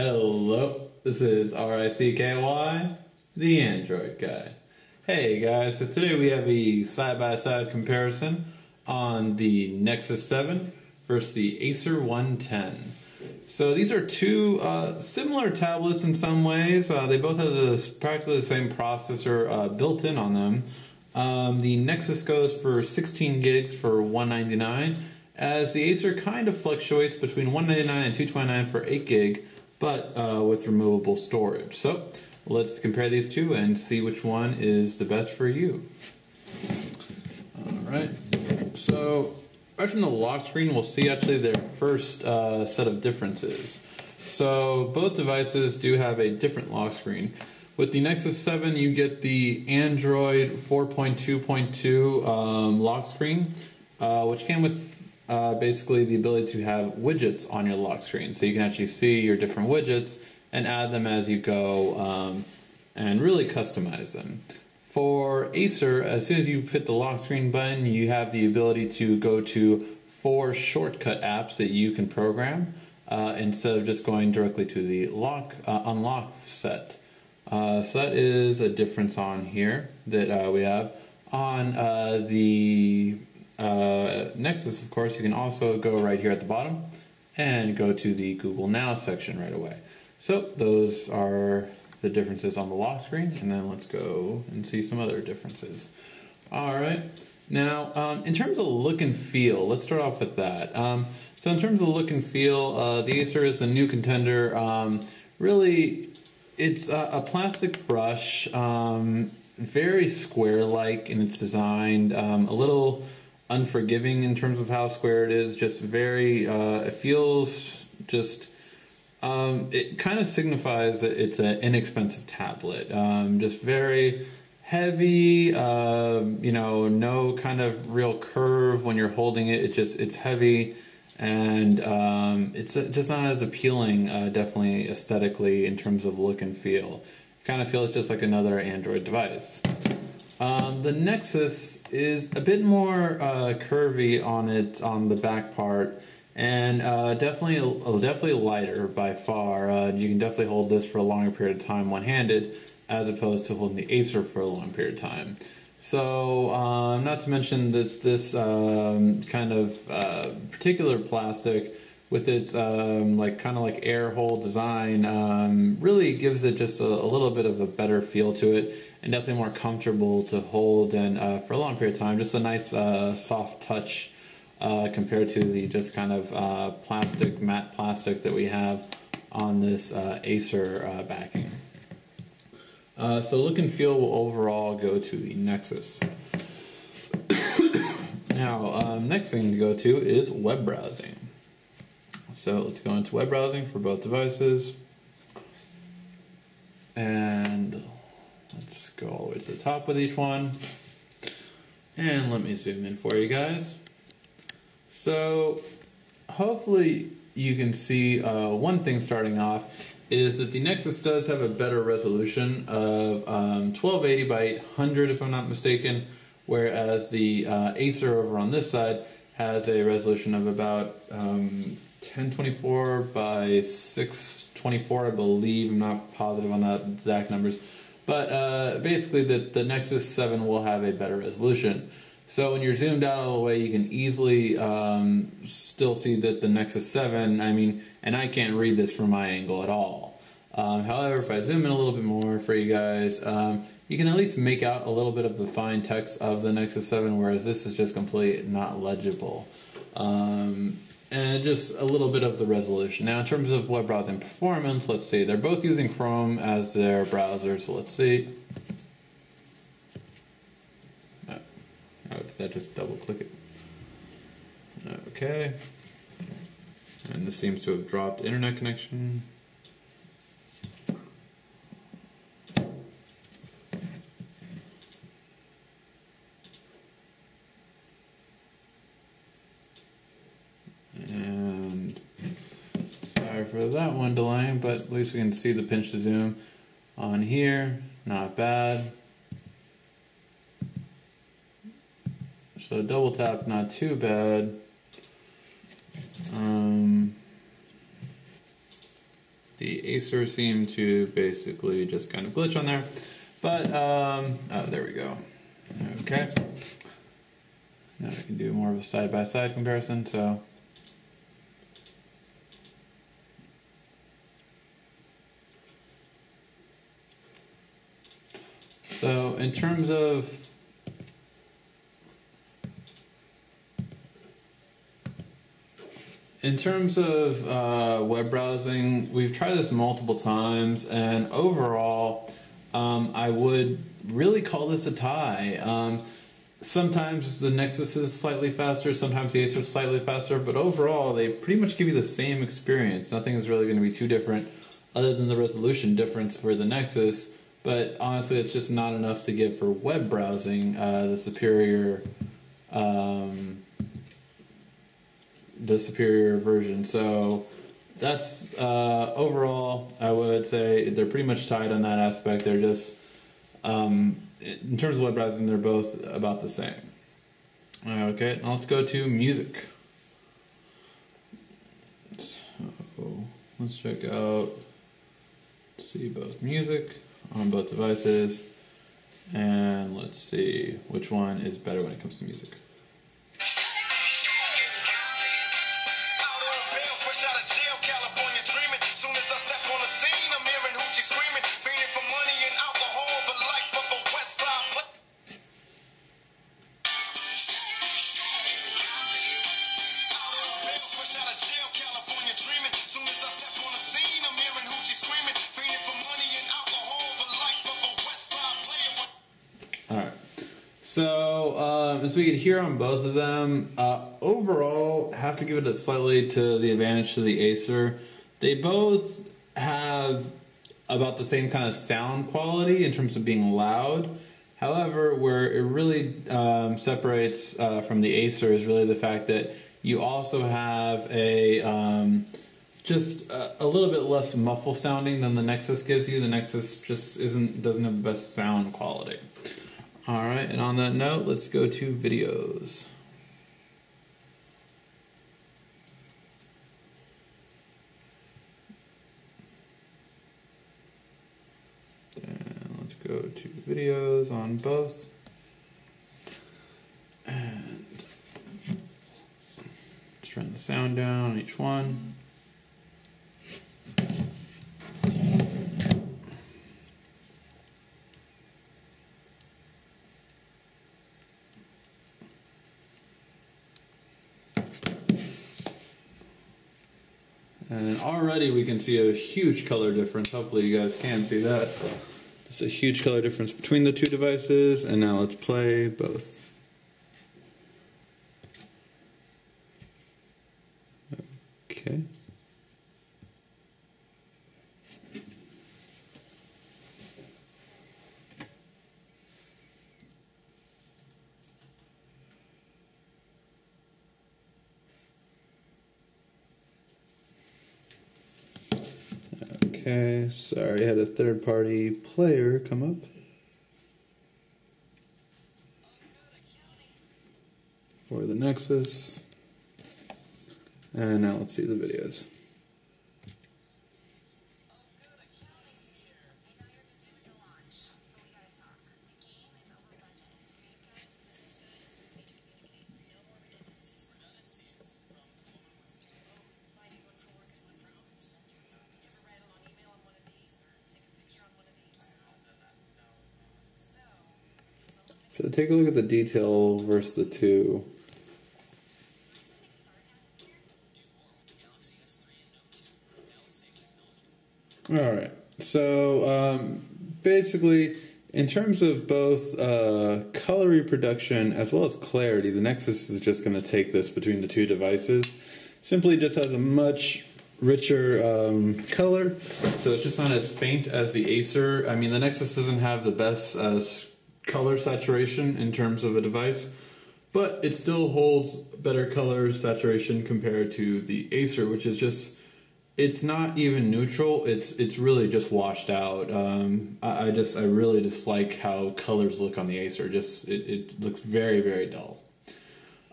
Hello, this is RICKY, the Android guy. Hey guys, so today we have a side-by-side comparison on the Nexus 7 versus the Acer 110. So these are two similar tablets in some ways. They both have practically the same processor built in on them. The Nexus goes for 16 gigs for $199, as the Acer kind of fluctuates between $199 and $229 for 8 gig, but with removable storage. So let's compare these two and see which one is the best for you. Alright, so right from the lock screen we'll see actually their first set of differences. So both devices do have a different lock screen. With the Nexus 7 you get the Android 4.2.2 lock screen, which came with basically the ability to have widgets on your lock screen, so you can actually see your different widgets and add them as you go and really customize them. For Acer, as soon as you hit the lock screen button, you have the ability to go to 4 shortcut apps that you can program instead of just going directly to the unlock set. So that is a difference on here that we have. On the Nexus, of course, you can also go right here at the bottom and go to the Google Now section right away. So those are the differences on the lock screen, and then let's go and see some other differences. Alright, now in terms of look and feel, let's start off with that. So in terms of look and feel, the Acer is a new contender. Really, it's a plastic brush, very square-like in its design, a little unforgiving in terms of how square it is, just very, it feels just, it kind of signifies that it's an inexpensive tablet, just very heavy, you know, no kind of real curve when you're holding it, it's heavy, and it's just not as appealing, definitely aesthetically in terms of look and feel. It kind of feels just like another Android device. The Nexus is a bit more curvy on the back part, and definitely lighter by far. You can definitely hold this for a longer period of time one-handed, as opposed to holding the Acer for a long period of time. So, not to mention that this kind of particular plastic, with its kind of like air hole design, really gives it just a little bit of a better feel to it, and definitely more comfortable to hold and for a long period of time. Just a nice soft touch compared to the just kind of matte plastic that we have on this Acer backing. So look and feel will overall go to the Nexus. Now, next thing to go to is web browsing. So let's go into web browsing for both devices. And let's go all the way to the top with each one. And let me zoom in for you guys. So hopefully you can see one thing starting off is that the Nexus does have a better resolution of 1280 by 800 if I'm not mistaken, whereas the Acer over on this side has a resolution of about 1024 by 624, I believe. I'm not positive on that exact numbers. But basically the Nexus 7 will have a better resolution. So when you're zoomed out all the way, you can easily still see that the Nexus 7, I mean, and I can't read this from my angle at all. However, if I zoom in a little bit more for you guys, you can at least make out a little bit of the fine text of the Nexus 7, whereas this is just completely not legible. And just a little bit of the resolution. Now in terms of web browsing performance, let's see, they're both using Chrome as their browser, so let's see. Oh, did that just double click it? Okay. And this seems to have dropped internet connection. And sorry for that one delaying, but at least we can see the pinch to zoom on here. Not bad. So double tap, not too bad. The Acer seemed to basically just kind of glitch on there. But, oh, there we go. Okay. Now we can do more of a side-by-side comparison, so. So, in terms of web browsing, we've tried this multiple times, and overall, I would really call this a tie. Sometimes the Nexus is slightly faster, sometimes the Acer is slightly faster, but overall, they pretty much give you the same experience. Nothing is really going to be too different, other than the resolution difference for the Nexus. But honestly, it's just not enough to give for web browsing the superior version. So that's overall, I would say they're pretty much tied on that aspect. They're just in terms of web browsing, they're both about the same. Okay, now let's go to music. So let's check out, see both music on both devices, and let's see which one is better when it comes to music. Alright, so as we can hear on both of them, overall, have to give it a slightly to the advantage to the Acer. They both have about the same kind of sound quality in terms of being loud. However, where it really separates from the Acer is really the fact that you also have a just a little bit less muffle sounding than the Nexus gives you. The Nexus just doesn't have the best sound quality. Alright, and on that note, let's go to videos. And let's go to videos on both. And let's turn the sound down on each one. And already we can see a huge color difference. Hopefully you guys can see that. Just a huge color difference between the two devices. And now let's play both. Okay. Okay, sorry, I had a third-party player come up. For the Nexus. And now let's see the videos. So take a look at the detail versus the two. Alright, so basically, in terms of both color reproduction as well as clarity, the Nexus is just going to take this between the two devices. Simply just has a much richer color, so it's just not as faint as the Acer. I mean, the Nexus doesn't have the best color saturation in terms of a device, but it still holds better color saturation compared to the Acer, which is just, it's not even neutral, it's really just washed out. I really dislike how colors look on the Acer. It looks very, very dull.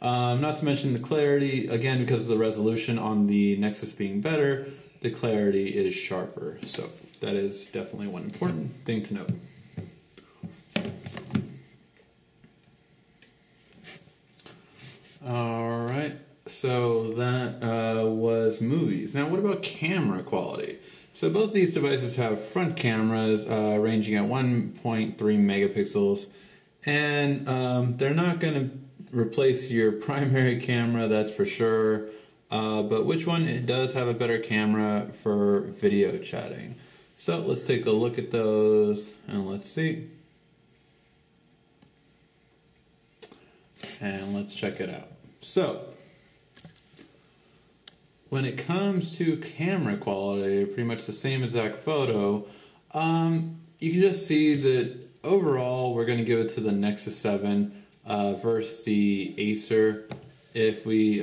Not to mention the clarity, again, because of the resolution on the Nexus being better, the clarity is sharper. So that is definitely one important thing to note. All right, so that was movies. Now what about camera quality? So both these devices have front cameras ranging at 1.3 megapixels, and they're not going to replace your primary camera, that's for sure. But which one it does have a better camera for video chatting? So let's take a look at those and let's see. And let's check it out. So when it comes to camera quality, pretty much the same exact photo, you can just see that overall we're going to give it to the Nexus 7 versus the Acer. If we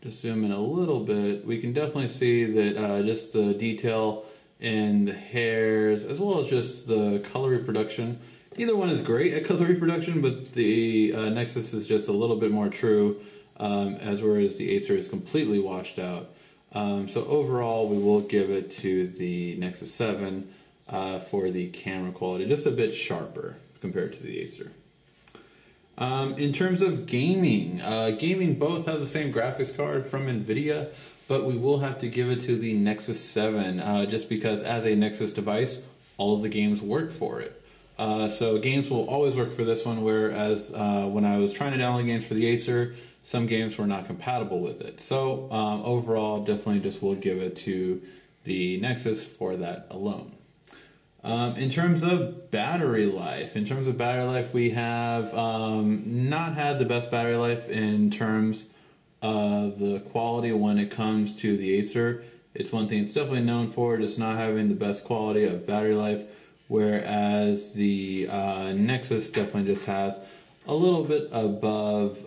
just zoom in a little bit, we can definitely see that just the detail in the hairs, as well as just the color reproduction. Either one is great at color reproduction, but the Nexus is just a little bit more true, whereas the Acer is completely washed out. So overall, we will give it to the Nexus 7 for the camera quality, just a bit sharper compared to the Acer. In terms of gaming, gaming both have the same graphics card from NVIDIA, but we will have to give it to the Nexus 7 just because as a Nexus device, all of the games work for it. So games will always work for this one, whereas when I was trying to download games for the Acer, some games were not compatible with it. So overall, definitely just will give it to the Nexus for that alone. In terms of battery life, we have not had the best battery life in terms of the quality when it comes to the Acer. It's one thing it's definitely known for, just not having the best quality of battery life, whereas the Nexus definitely just has a little bit above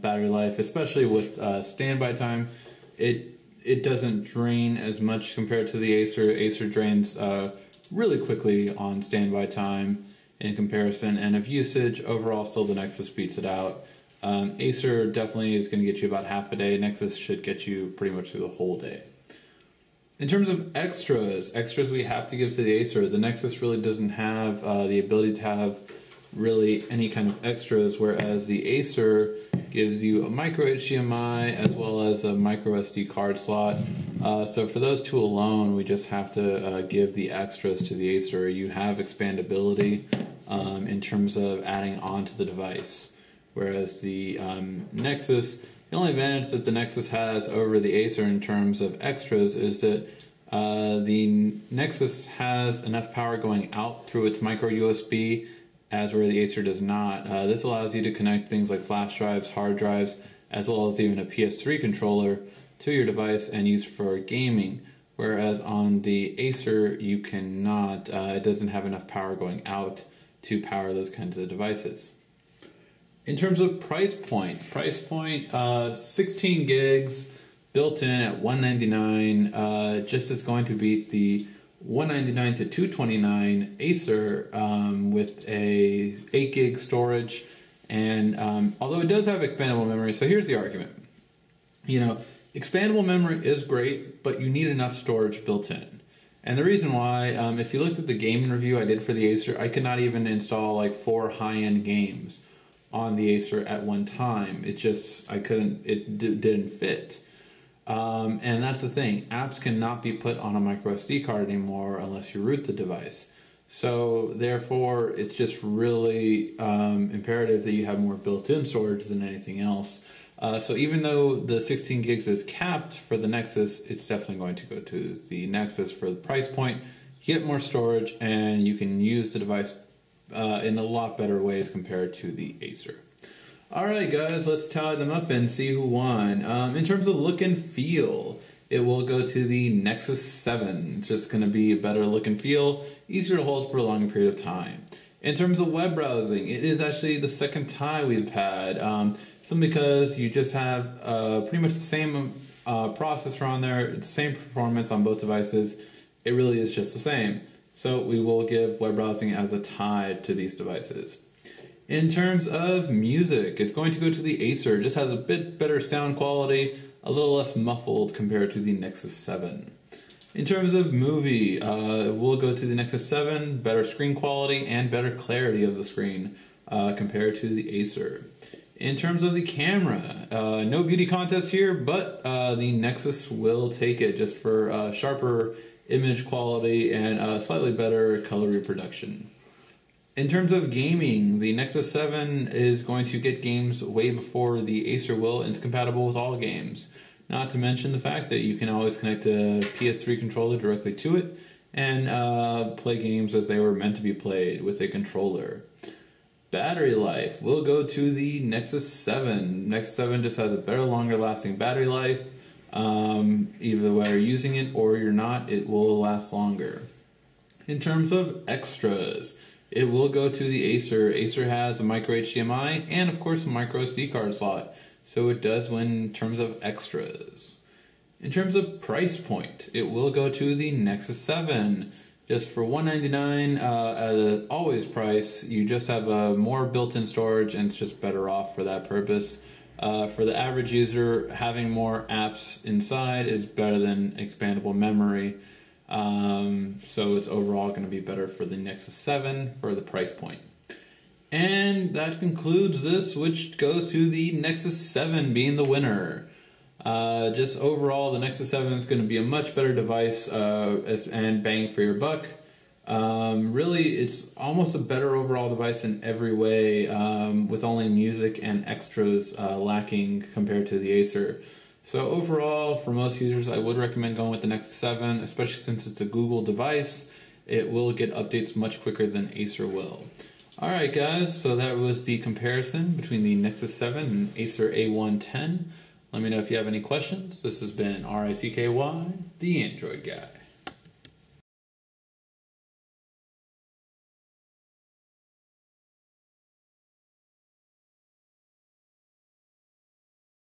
battery life, especially with standby time. It doesn't drain as much compared to the Acer. Acer drains really quickly on standby time in comparison, and of usage, overall still the Nexus beats it out. Acer definitely is going to get you about half a day. Nexus should get you pretty much through the whole day. In terms of extras we have to give to the Acer. The Nexus really doesn't have the ability to have really any kind of extras, whereas the Acer gives you a micro HDMI as well as a micro SD card slot. So for those two alone, we just have to give the extras to the Acer. You have expandability in terms of adding on to the device, whereas the Nexus, the only advantage that the Nexus has over the Acer in terms of extras is that the Nexus has enough power going out through its micro USB, as where the Acer does not. This allows you to connect things like flash drives, hard drives, as well as even a PS3 controller to your device and use for gaming, whereas on the Acer you cannot. It doesn't have enough power going out to power those kinds of devices. In terms of price point, 16 gigs built in at $199, just is going to beat the $199 to $229 Acer with a 8 gig storage, and although it does have expandable memory, so here's the argument. Expandable memory is great, but you need enough storage built in. And the reason why, if you looked at the gaming review I did for the Acer, I could not even install like 4 high-end games on the Acer at one time. It didn't fit. And that's the thing, apps cannot be put on a micro SD card anymore unless you root the device. So therefore, it's just really imperative that you have more built-in storage than anything else. So even though the 16 gigs is capped for the Nexus, it's definitely going to go to the Nexus for the price point. You get more storage and you can use the device in a lot better ways compared to the Acer. Alright guys, let's tally them up and see who won. In terms of look and feel, it will go to the Nexus 7. It's just going to be a better look and feel, easier to hold for a longer period of time. In terms of web browsing, it is actually the second tie we've had. Simply because you just have pretty much the same processor on there, it's the same performance on both devices. It really is just the same. So we will give web browsing as a tie to these devices. In terms of music, it's going to go to the Acer. It just has a bit better sound quality, a little less muffled compared to the Nexus 7. In terms of movie, we'll go to the Nexus 7, better screen quality and better clarity of the screen compared to the Acer. In terms of the camera, no beauty contest here, but the Nexus will take it just for sharper image quality and slightly better color reproduction. In terms of gaming, the Nexus 7 is going to get games way before the Acer will, and it's compatible with all games. Not to mention the fact that you can always connect a PS3 controller directly to it and play games as they were meant to be played with a controller. Battery life will go to the Nexus 7. Nexus 7 just has a better, longer lasting battery life. Either whether you're using it or you're not, it will last longer. In terms of extras, it will go to the Acer. Acer has a micro HDMI and of course a micro SD card slot. So it does win in terms of extras. In terms of price point, it will go to the Nexus 7. Just for $199 at an always price, you just have more built-in storage and it's just better off for that purpose. For the average user, having more apps inside is better than expandable memory. So it's overall going to be better for the Nexus 7 for the price point. And that concludes this, which goes to the Nexus 7 being the winner. Just overall, the Nexus 7 is going to be a much better device and bang for your buck. Really, it's almost a better overall device in every way, with only music and extras lacking compared to the Acer. So overall, for most users, I would recommend going with the Nexus 7, especially since it's a Google device. It will get updates much quicker than Acer will. Alright guys, so that was the comparison between the Nexus 7 and Acer A110. Let me know if you have any questions. This has been RICKY, the Android Guy.